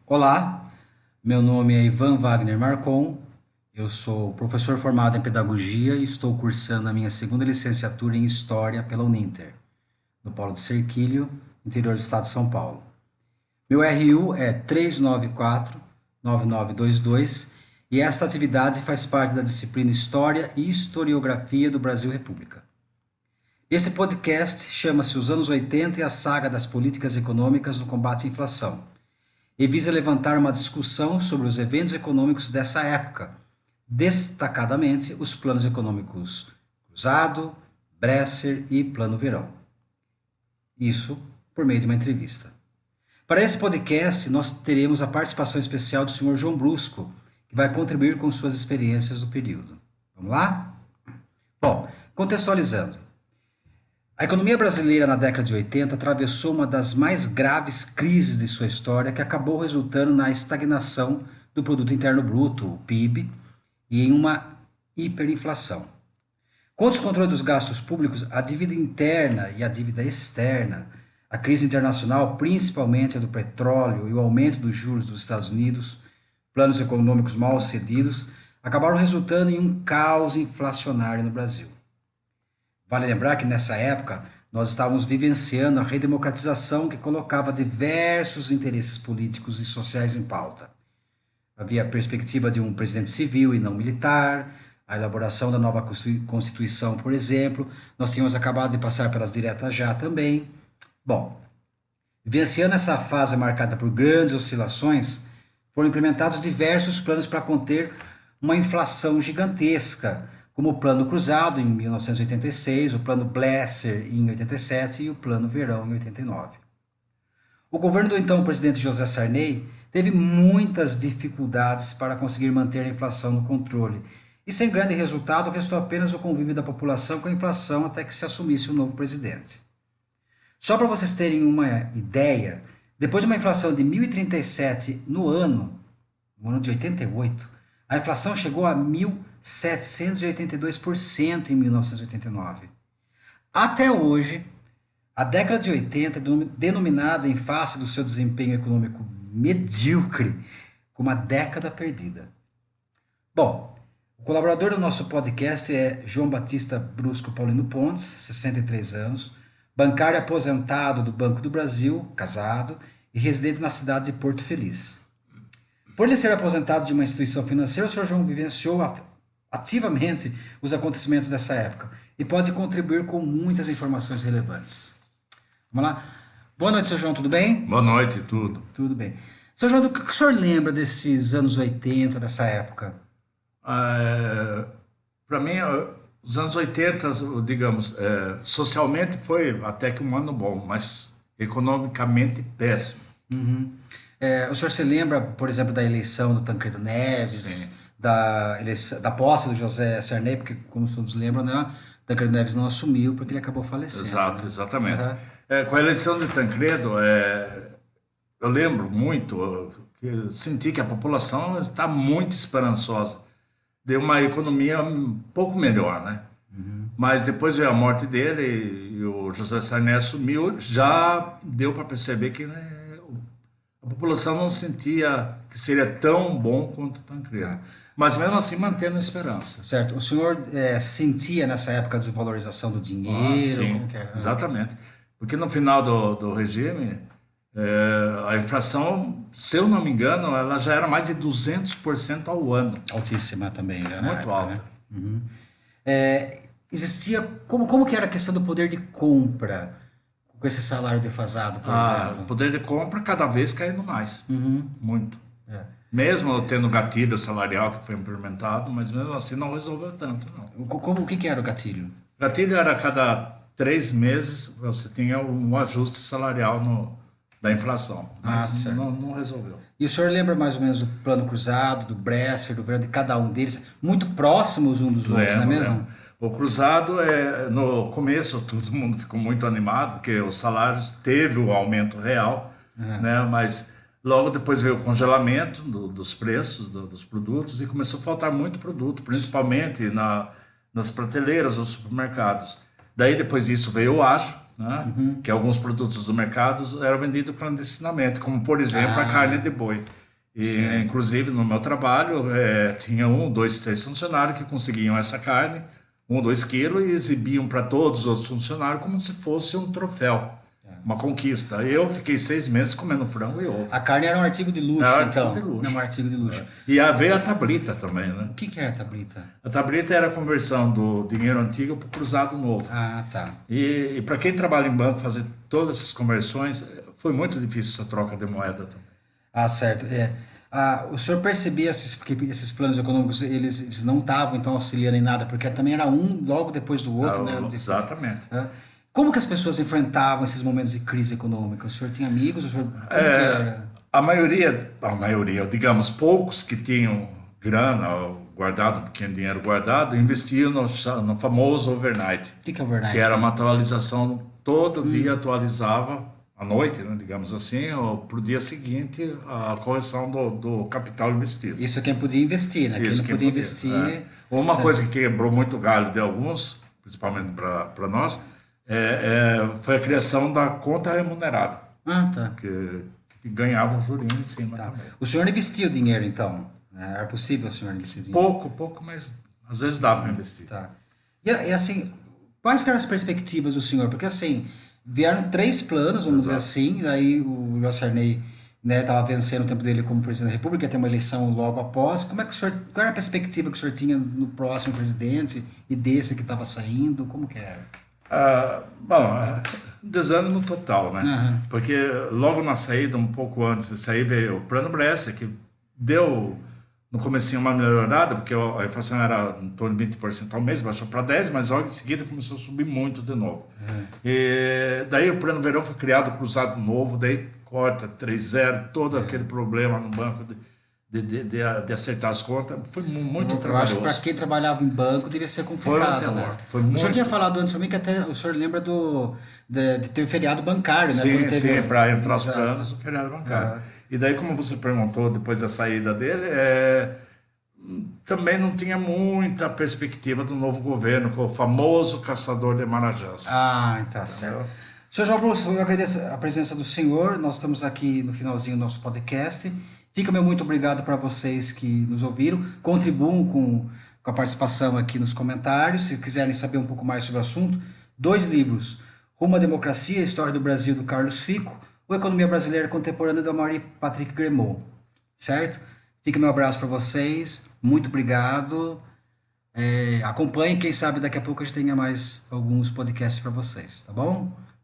Olá, meu nome é Ivan Wagner Marcon, eu sou professor formado em Pedagogia e estou cursando a minha segunda licenciatura em História pela Uninter, no Polo de Serquilho, interior do estado de São Paulo. Meu RU é 394-9922 e esta atividade faz parte da disciplina História e Historiografia do Brasil República. Esse podcast chama-se Os Anos 80 e a Saga das Políticas Econômicas no Combate à Inflação e visa levantar uma discussão sobre os eventos econômicos dessa época, destacadamente os planos econômicos Cruzado, Bresser e Plano Verão. Isso por meio de uma entrevista. Para esse podcast, nós teremos a participação especial do Sr. João Brusco, que vai contribuir com suas experiências do período. Vamos lá? Bom, contextualizando. A economia brasileira na década de 80 atravessou uma das mais graves crises de sua história, que acabou resultando na estagnação do Produto Interno Bruto, o PIB, e em uma hiperinflação. Com o descontrole dos gastos públicos, a dívida interna e a dívida externa, a crise internacional, principalmente a do petróleo e o aumento dos juros dos Estados Unidos, planos econômicos mal sucedidos, acabaram resultando em um caos inflacionário no Brasil. Vale lembrar que nessa época nós estávamos vivenciando a redemocratização que colocava diversos interesses políticos e sociais em pauta. Havia a perspectiva de um presidente civil e não militar, a elaboração da nova Constituição, por exemplo. Nós tínhamos acabado de passar pelas diretas já também. Bom, vivenciando essa fase marcada por grandes oscilações, foram implementados diversos planos para conter uma inflação gigantesca, como o Plano Cruzado em 1986, o Plano Bresser em 87 e o Plano Verão em 89. O governo do então presidente José Sarney teve muitas dificuldades para conseguir manter a inflação no controle, e sem grande resultado restou apenas o convívio da população com a inflação até que se assumisse o novo presidente. Só para vocês terem uma ideia, depois de uma inflação de 1.037 no ano de 88, a inflação chegou a 1.782% em 1989. Até hoje, a década de 80 é denominada, em face do seu desempenho econômico medíocre, como a década perdida. Bom, o colaborador do nosso podcast é João Batista Brusco Paulino Pontes, 63 anos, bancário aposentado do Banco do Brasil, casado e residente na cidade de Porto Feliz. Por ele ser aposentado de uma instituição financeira, o Sr. João vivenciou ativamente os acontecimentos dessa época e pode contribuir com muitas informações relevantes. Vamos lá? Boa noite, Sr. João, tudo bem? Boa noite, tudo. Tudo bem. Sr. João, do que o senhor lembra desses anos 80, dessa época? Para mim, os anos 80, digamos, socialmente foi até que um ano bom, mas economicamente péssimo. O senhor se lembra, por exemplo, da eleição do Tancredo Neves, Sim. da posse do José Sarney, porque, como todos lembram, né, Tancredo Neves não assumiu porque ele acabou falecendo. Exato, Né? exatamente. Uhum. Com a eleição de Tancredo, eu lembro muito que eu senti que a população está muito esperançosa de uma economia um pouco melhor, né? Mas depois veio a morte dele e o José Sarney assumiu, já deu para perceber que, né, a população não sentia que seria tão bom quanto o Tancredo. Mas mesmo assim mantendo a esperança. Certo. O senhor sentia nessa época a desvalorização do dinheiro? Sim, Como que era? exatamente. Porque no final do regime, a inflação, se eu não me engano, ela já era mais de 200% ao ano. Altíssima também, já na Muito época, alta. né? Existia... Como que era a questão do poder de compra com esse salário defasado, por O exemplo? poder de compra cada vez caindo mais. Muito. É. Mesmo tendo gatilho salarial que foi implementado, mas mesmo assim não resolveu tanto, não. O que era o gatilho? Gatilho era a cada 3 meses você tinha um ajuste salarial da inflação, mas certo. não resolveu. E o senhor lembra mais ou menos do Plano Cruzado, do Bresser, do Verão, de cada um deles, muito próximos um dos outros, não é mesmo? Lembro. O cruzado, no começo todo mundo ficou muito animado, porque os salários teve o aumento real, né? Mas logo depois veio o congelamento dos preços dos produtos e começou a faltar muito produto, principalmente nas prateleiras dos supermercados. Daí depois disso veio o acho, né? Que alguns produtos do mercado eram vendidos clandestinamente, como, por exemplo, a carne de boi. E, inclusive, no meu trabalho, tinha 1, 2, 3 funcionários que conseguiam essa carne, 1, 2 quilos, e exibiam para todos os funcionários como se fosse um troféu, uma conquista. Eu fiquei 6 meses comendo frango e ovo. A carne era um artigo de luxo, Era um então. artigo de luxo. Não, um artigo de luxo. E veio a tablita também, né? O que era a tablita? A tablita era a conversão do dinheiro antigo para o cruzado novo. Ah, tá. E para quem trabalha em banco, fazer todas essas conversões, foi muito difícil essa troca de moeda também. Ah, certo. O senhor percebia que esses planos econômicos, eles não estavam, então, auxiliando em nada, porque também era um logo depois do outro, né? Exatamente. Como que as pessoas enfrentavam esses momentos de crise econômica? O senhor tinha amigos? Como que era? A maioria, digamos, poucos que tinham grana guardado, um pequeno dinheiro guardado, investiam no famoso overnight. O que é overnight? Que era uma atualização, todo dia atualizava, à noite, né, digamos assim, ou para o dia seguinte, a correção do capital investido. Isso quem podia investir, né? Quem não podia investir... Uma coisa que quebrou muito o galho de alguns, principalmente para nós, foi a criação da conta remunerada. Ah, tá. Que ganhava um jurinho em cima também. O senhor investia o dinheiro, então? Era possível o senhor investir dinheiro? Pouco, mas às vezes dava para investir. Tá. E assim, quais que eram as perspectivas do senhor? Porque assim, vieram 3 planos, vamos dizer assim, daí o João Sarney, né, estava vencendo o tempo dele como presidente da República, ia ter uma eleição logo após. Como é que o senhor, qual era a perspectiva que o senhor tinha no próximo presidente e desse que estava saindo? Como que era? Desânimo total, né? Uhum. Porque logo na saída, um pouco antes de sair, veio o Plano Bresser, que deu no comecinho uma melhorada, porque a inflação era em torno de 20% ao mês, baixou para 10%, mas logo em seguida começou a subir muito de novo. E daí o Plano Verão foi criado, cruzado novo, daí corta 3,0, todo aquele problema no banco de acertar as contas, foi muito trabalhoso. Eu acho que para quem trabalhava em banco devia ser complicado, né? O senhor tinha falado antes para mim que até o senhor lembra de ter o feriado bancário, né? Sim, para entrar os planos, o feriado bancário. E daí, como você perguntou, depois da saída dele, também não tinha muita perspectiva do novo governo, com o famoso caçador de Marajás. Ah, tá certo. Senhor João Bruce, eu agradeço a presença do senhor, nós estamos aqui no finalzinho do nosso podcast. Fica meu muito obrigado para vocês que nos ouviram, contribuam com a participação aqui nos comentários, se quiserem saber um pouco mais sobre o assunto. 2 livros, Rumo à Democracia, a História do Brasil, do Carlos Fico, ou Economia Brasileira Contemporânea, do Amaury Patrick Gremaud, certo? Fica meu abraço para vocês, muito obrigado, acompanhem, quem sabe daqui a pouco a gente tenha mais alguns podcasts para vocês, tá bom?